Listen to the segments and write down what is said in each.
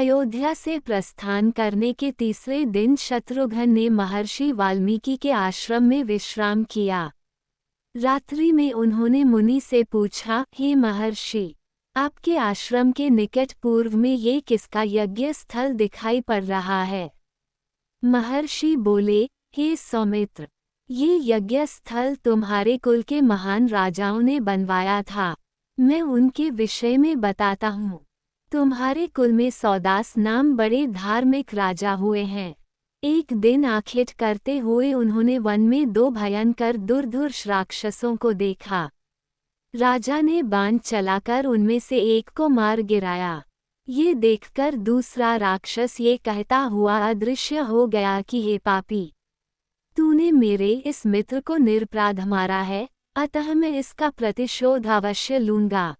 अयोध्या से प्रस्थान करने के तीसरे दिन शत्रुघ्न ने महर्षि वाल्मीकि के आश्रम में विश्राम किया। रात्रि में उन्होंने मुनि से पूछा, हे महर्षि, आपके आश्रम के निकट पूर्व में ये किसका यज्ञ स्थल दिखाई पड़ रहा है? महर्षि बोले, हे सौमित्र, ये यज्ञ स्थल तुम्हारे कुल के महान राजाओं ने बनवाया था। मैं उनके विषय में बताता हूँ। तुम्हारे कुल में सौदास नाम बड़े धार्मिक राजा हुए हैं। एक दिन आखेट करते हुए उन्होंने वन में दो भयंकर दुर्धर्ष राक्षसों को देखा। राजा ने बाण चलाकर उनमें से एक को मार गिराया। ये देखकर दूसरा राक्षस ये कहता हुआ अदृश्य हो गया कि हे पापी, तूने मेरे इस मित्र को निरपराध मारा है, अतः मैं इसका प्रतिशोध अवश्य लूंगा।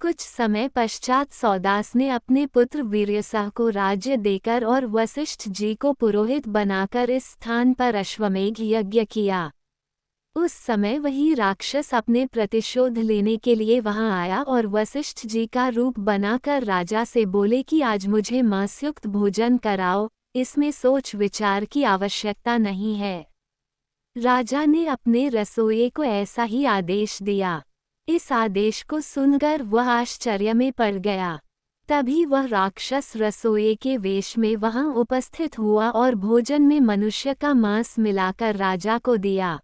कुछ समय पश्चात सौदास ने अपने पुत्र वीर्यसह को राज्य देकर और वशिष्ठ जी को पुरोहित बनाकर इस स्थान पर अश्वमेघ यज्ञ किया। उस समय वही राक्षस अपने प्रतिशोध लेने के लिए वहां आया और वशिष्ठ जी का रूप बनाकर राजा से बोले कि आज मुझे मांसयुक्त भोजन कराओ, इसमें सोच विचार की आवश्यकता नहीं है। राजा ने अपने रसोइये को ऐसा ही आदेश दिया। इस आदेश को सुनकर वह आश्चर्य में पड़ गया। तभी वह राक्षस रसोइये के वेश में वहां उपस्थित हुआ और भोजन में मनुष्य का मांस मिलाकर राजा को दिया।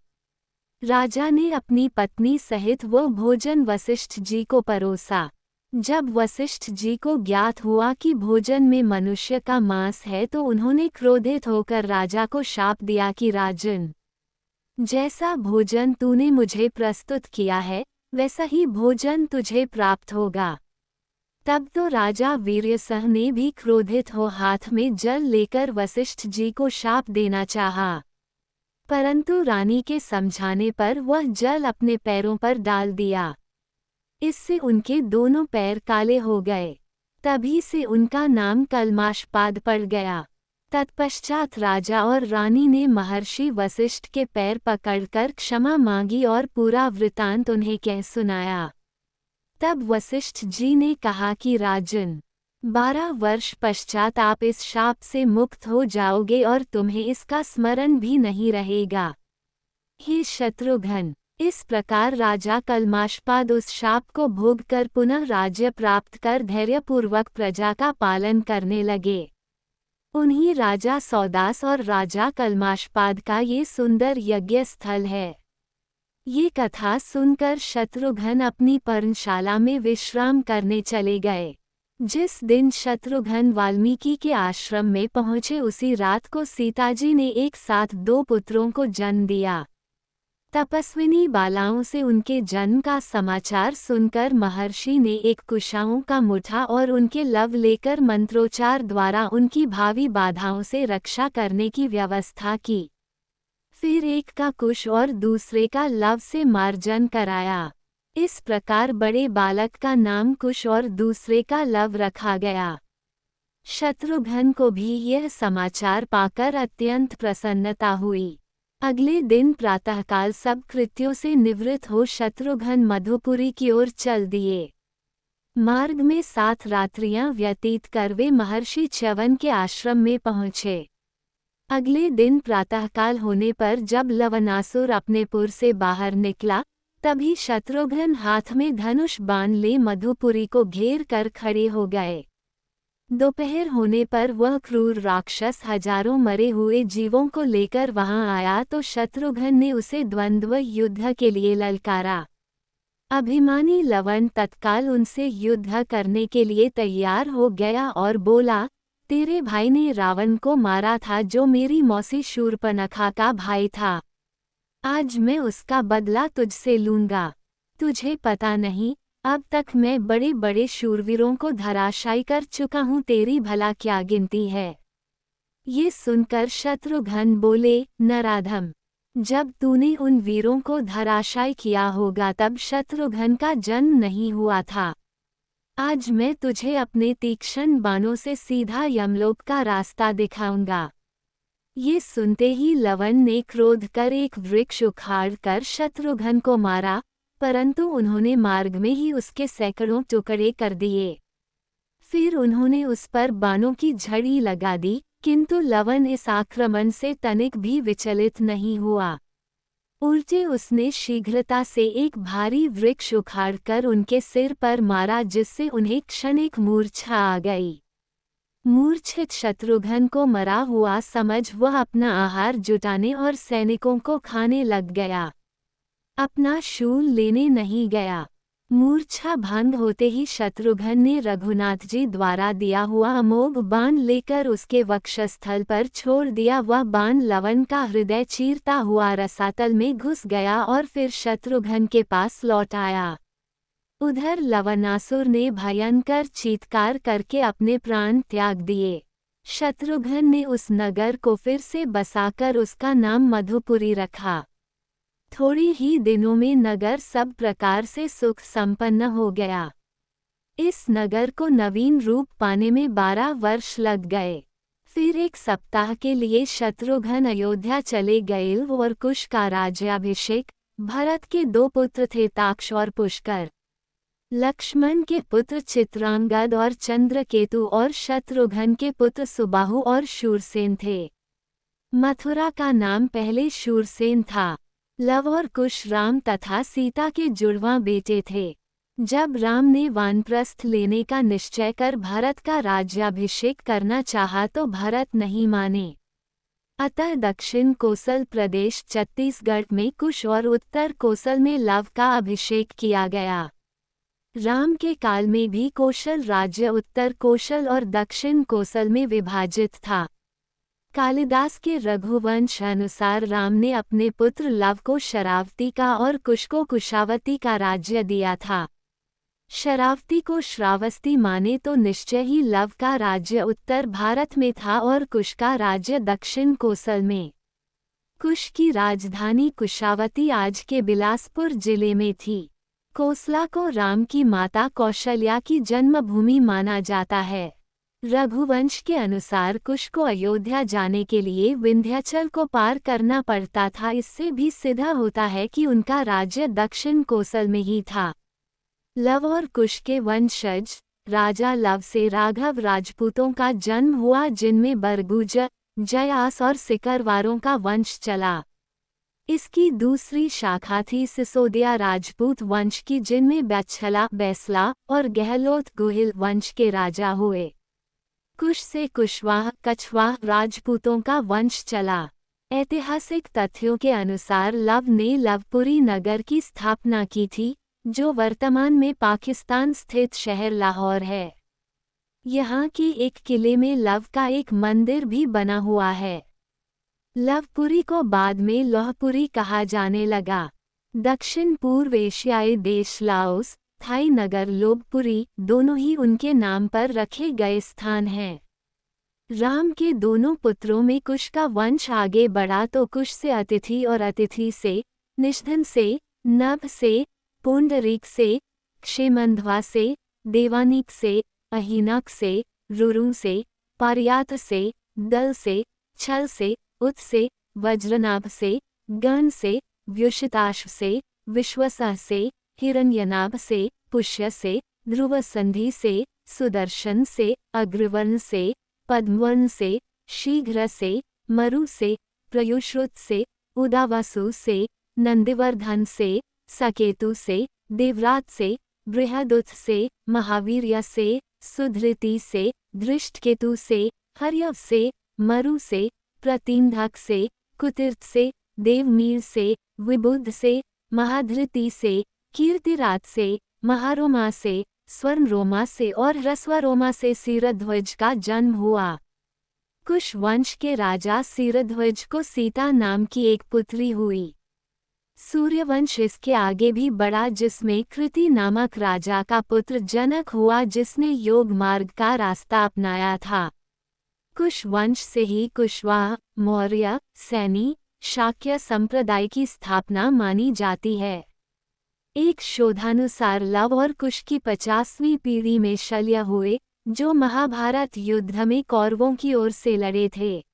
राजा ने अपनी पत्नी सहित वो भोजन वशिष्ठ जी को परोसा। जब वशिष्ठ जी को ज्ञात हुआ कि भोजन में मनुष्य का मांस है तो उन्होंने क्रोधित होकर राजा को शाप दिया कि राजन, जैसा भोजन तूने मुझे प्रस्तुत किया है वैसा ही भोजन तुझे प्राप्त होगा। तब तो राजा वीर्यसह ने भी क्रोधित हो हाथ में जल लेकर वशिष्ठ जी को शाप देना चाहा, परंतु रानी के समझाने पर वह जल अपने पैरों पर डाल दिया। इससे उनके दोनों पैर काले हो गए। तभी से उनका नाम कल्माशपाद पड़ गया। तत्पश्चात राजा और रानी ने महर्षि वशिष्ठ के पैर पकड़कर क्षमा मांगी और पूरा वृतांत उन्हें कह सुनाया। तब वशिष्ठ जी ने कहा कि राजन, 12 वर्ष पश्चात आप इस शाप से मुक्त हो जाओगे और तुम्हें इसका स्मरण भी नहीं रहेगा। हे शत्रुघ्न, इस प्रकार राजा कल्माशपाद उस शाप को भोग कर पुनः राज्य प्राप्त कर धैर्यपूर्वक प्रजा का पालन करने लगे। उन्हीं राजा सौदास और राजा कल्माशपाद का ये सुंदर यज्ञ स्थल है। ये कथा सुनकर शत्रुघ्न अपनी पर्णशाला में विश्राम करने चले गए। जिस दिन शत्रुघ्न वाल्मीकि के आश्रम में पहुँचे उसी रात को सीताजी ने एक साथ 2 पुत्रों को जन्म दिया। तपस्विनी बालाओं से उनके जन्म का समाचार सुनकर महर्षि ने एक कुशाओं का मुठा और उनके लव लेकर मंत्रोच्चार द्वारा उनकी भावी बाधाओं से रक्षा करने की व्यवस्था की। फिर एक का कुश और दूसरे का लव से मार्जन कराया। इस प्रकार बड़े बालक का नाम कुश और दूसरे का लव रखा गया। शत्रुघ्न को भी यह समाचार पाकर अत्यंत प्रसन्नता हुई। अगले दिन प्रातःकाल सब कृत्यों से निवृत्त हो शत्रुघ्न मधुपुरी की ओर चल दिए। मार्ग में 7 रात्रियां व्यतीत कर वे महर्षि च्यवन के आश्रम में पहुँचे। अगले दिन प्रातःकाल होने पर जब लवणासुर अपने पुर से बाहर निकला तभी शत्रुघ्न हाथ में धनुष बाण ले मधुपुरी को घेर कर खड़े हो गए। दोपहर होने पर वह क्रूर राक्षस हजारों मरे हुए जीवों को लेकर वहां आया तो शत्रुघ्न ने उसे द्वंद्व युद्ध के लिए ललकारा। अभिमानी लवण तत्काल उनसे युद्ध करने के लिए तैयार हो गया और बोला, तेरे भाई ने रावण को मारा था जो मेरी मौसी शूर्पणखा का भाई था। आज मैं उसका बदला तुझसे लूंगा। तुझे पता नहीं, अब तक मैं बड़े बड़े शूरवीरों को धराशायी कर चुका हूँ, तेरी भला क्या गिनती है। ये सुनकर शत्रुघ्न बोले, नराधम, जब तूने उन वीरों को धराशायी किया होगा तब शत्रुघ्न का जन्म नहीं हुआ था। आज मैं तुझे अपने तीक्ष्ण बाणों से सीधा यमलोक का रास्ता दिखाऊंगा। ये सुनते ही लवण ने क्रोध कर एक वृक्ष उखाड़ कर शत्रुघ्न को मारा, परंतु उन्होंने मार्ग में ही उसके सैकड़ों टुकड़े कर दिए। फिर उन्होंने उस पर बाणों की झड़ी लगा दी, किंतु लवन इस आक्रमण से तनिक भी विचलित नहीं हुआ। उल्टे उसने शीघ्रता से एक भारी वृक्ष उखाड़कर उनके सिर पर मारा, जिससे उन्हें क्षणिक मूर्छा आ गई। मूर्छित शत्रुघ्न को मरा हुआ समझ वह अपना आहार जुटाने और सैनिकों को खाने लग गया। अपना शूल लेने नहीं गया। मूर्छा भंग होते ही शत्रुघ्न ने रघुनाथ जी द्वारा दिया हुआ अमोघ बाण लेकर उसके वक्षस्थल पर छोड़ दिया। वह बाण लवन का हृदय चीरता हुआ रसातल में घुस गया और फिर शत्रुघ्न के पास लौट आया। उधर लवनासुर ने भयंकर चीत्कार करके अपने प्राण त्याग दिए। शत्रुघ्न ने उस नगर को फिर से बसाकर उसका नाम मधुपुरी रखा। थोड़ी ही दिनों में नगर सब प्रकार से सुख संपन्न हो गया। इस नगर को नवीन रूप पाने में 12 वर्ष लग गए। फिर 1 सप्ताह के लिए शत्रुघ्न अयोध्या चले गए और कुश का राज्याभिषेक। भरत के 2 पुत्र थे, ताक्ष और पुष्कर। लक्ष्मण के पुत्र चित्रांगद और चंद्रकेतु और शत्रुघ्न के पुत्र सुबाहु और शूरसेन थे। मथुरा का नाम पहले शूरसेन था। लव और कुश राम तथा सीता के जुड़वां बेटे थे। जब राम ने वानप्रस्थ लेने का निश्चय कर भरत का राज्याभिषेक करना चाहा तो भरत नहीं माने। अतः दक्षिण कोसल प्रदेश छत्तीसगढ़ में कुश और उत्तर कोसल में लव का अभिषेक किया गया। राम के काल में भी कौशल राज्य उत्तर कौशल और दक्षिण कौशल में विभाजित था। कालिदास के रघुवंश अनुसार राम ने अपने पुत्र लव को शरावती का और कुश को कुशावती का राज्य दिया था। शरावती को श्रावस्ती माने तो निश्चय ही लव का राज्य उत्तर भारत में था और कुश का राज्य दक्षिण कोसल में। कुश की राजधानी कुशावती आज के बिलासपुर जिले में थी। कोसला को राम की माता कौशल्या की जन्मभूमि माना जाता है। रघुवंश के अनुसार कुश को अयोध्या जाने के लिए विंध्याचल को पार करना पड़ता था। इससे भी सिद्ध होता है कि उनका राज्य दक्षिण कोसल में ही था। लव और कुश के वंशज राजा लव से राघव राजपूतों का जन्म हुआ, जिनमें बरगुज, जयास और सिकरवारों का वंश चला। इसकी दूसरी शाखा थी सिसोदिया राजपूत वंश की, जिनमें बैछला, बैसला और गहलोत गोहिल वंश के राजा हुए। कुश से कुशवाह, कछवाह राजपूतों का वंश चला। ऐतिहासिक तथ्यों के अनुसार लव ने लवपुरी नगर की स्थापना की थी, जो वर्तमान में पाकिस्तान स्थित शहर लाहौर है। यहाँ के एक किले में लव का एक मंदिर भी बना हुआ है। लवपुरी को बाद में लौहपुरी कहा जाने लगा। दक्षिण पूर्व एशियाई देश लाओस, थाई नगर लोबपुरी दोनों ही उनके नाम पर रखे गए स्थान हैं। राम के दोनों पुत्रों में कुश का वंश आगे बढ़ा तो कुश से अतिथि और अतिथि से, निषधन से, नभ से, पुंडरीक से, क्षेमंध्वा से, देवानीक से, अहिनक से, रुरु से, पारियात से, दल से, छल से, उत से, वज्रनाभ से, गण से, व्युषिताश्व से, विश्वसह से, हिरण्यनाभ से, पुष्य से, ध्रुव संधि से, सुदर्शन से, अग्रवर्ण से, पद्मवर्ण से, शीघ्र से, मरु से, प्रयुश्रुत से, उदावासु से, नंदिवर्धन से, सकेतु से, देवरात से, बृहदुत से, महावीर्य से, सुधृति से, धृष्टकेतु से, हर्यव से, मरु से, प्रतिंधक से, कुतिर्थ से, देवमीर से, विबुध से, महाधृति से, कीर्तिरात से, महारोमा से, स्वर्णरोमा से और ह्रस्वरोमा से सीरध्वज का जन्म हुआ। कुश वंश के राजा सीरध्वज को सीता नाम की एक पुत्री हुई। सूर्यवंश इसके आगे भी बढ़ा, जिसमें कृति नामक राजा का पुत्र जनक हुआ, जिसने योग मार्ग का रास्ता अपनाया था। कुश वंश से ही कुशवाह, मौर्य, सैनी, शाक्य संप्रदाय की स्थापना मानी जाती है। एक शोधानुसार लव और कुश की 50वीं पीढ़ी में शल्य हुए, जो महाभारत युद्ध में कौरवों की ओर से लड़े थे।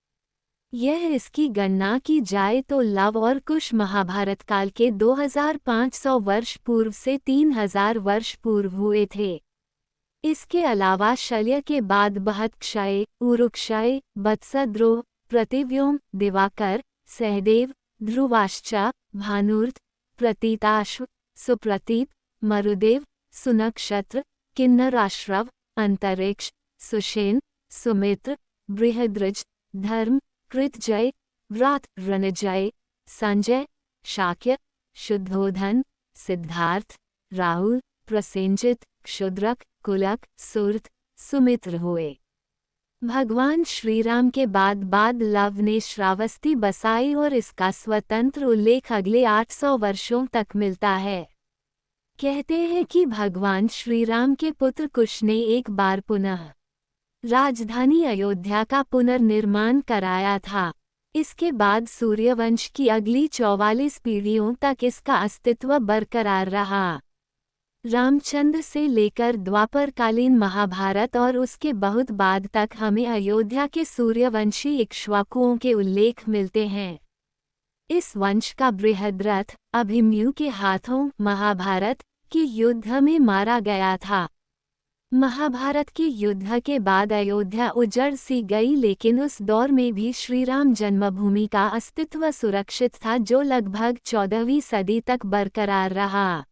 यह इसकी गणना की जाए तो लव और कुश महाभारत काल के 2500 वर्ष पूर्व से 3000 वर्ष पूर्व हुए थे। इसके अलावा शल्य के बाद बहत्क्षय, उरुक्षय, वत्सद्रोह, प्रतिव्योम, दिवाकर, सहदेव, ध्रुवाश्च, भानुर्थ, प्रतीताश्व, सुप्रतीप, मरुदेव, सुनक्षत्र, किन्नराश्रव, अंतरिक्ष, सुषेण, सुमित्र, बृहद्रज, धर्म, कृतजय, व्रात, रणजय, संजय, शाक्य, शुद्धोधन, सिद्धार्थ, राहुल, प्रसेनजित, क्षुद्रक, कुलक, सुरथ, सुमित्र हुए। भगवान श्रीराम के बाद लव ने श्रावस्ती बसाई और इसका स्वतंत्र उल्लेख अगले 800 वर्षों तक मिलता है। कहते हैं कि भगवान श्रीराम के पुत्र कुश ने एक बार पुनः राजधानी अयोध्या का पुनर्निर्माण कराया था। इसके बाद सूर्यवंश की अगली 44 पीढ़ियों तक इसका अस्तित्व बरकरार रहा। रामचंद्र से लेकर द्वापरकालीन महाभारत और उसके बहुत बाद तक हमें अयोध्या के सूर्यवंशी इक्ष्वाकुओं के उल्लेख मिलते हैं। इस वंश का बृहद्रथ अभिमन्यु के हाथों महाभारत के युद्ध में मारा गया था। महाभारत के युद्ध के बाद अयोध्या उजड़ सी गई, लेकिन उस दौर में भी श्रीराम जन्मभूमि का अस्तित्व सुरक्षित था, जो लगभग 14वीं सदी तक बरकरार रहा।